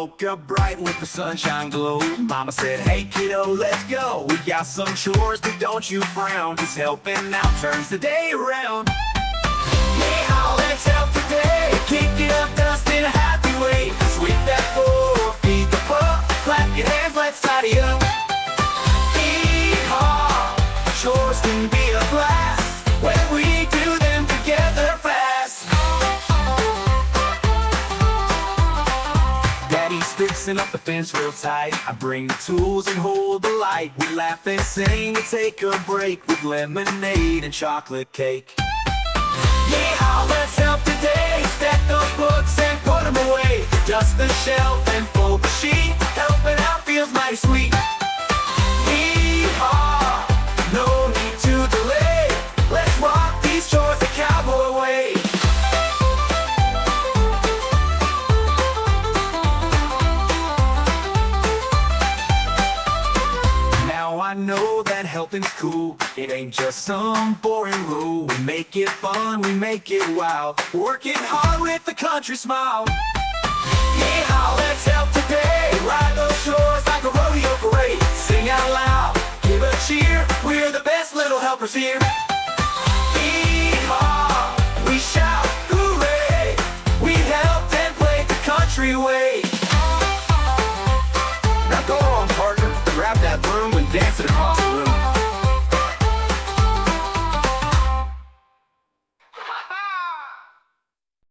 woke up bright with the sunshine glow. Mama said, hey kiddo, let's go. We got some chores, but don't you frown, 'cause helping out turns the day around. Yeehaw, let's help today. Kick it up, dust in a happy way. Sweep that floor, feed the pup, clap your hands, let's tidy up. Yeehaw, chores can be a blast when we do them together fast. Daddy's fixing up the fence real tight. I bring the tools and hold the light. We laugh and sing and take a break with lemonade and chocolate cake. Yeehaw, let's help today. Stack those books and put them away. Dust the shelf and fold the sheet. Helping out feels mighty sweet. Yeehaw, no need to delay. Let's rock these chores the cowboy way. Now I know that helping's cool. It ain't just some boring rule. We make it fun, we make it wild. Working hard with a country smile. Yeehaw, let's help today. Ride those chores like a rodeo parade. Sing out loud, give a cheer. We're the best little helpers here. Yeehaw, we shout, hooray. We helped and played the country way. Now go on, partner, grab that broom and dance it across the room.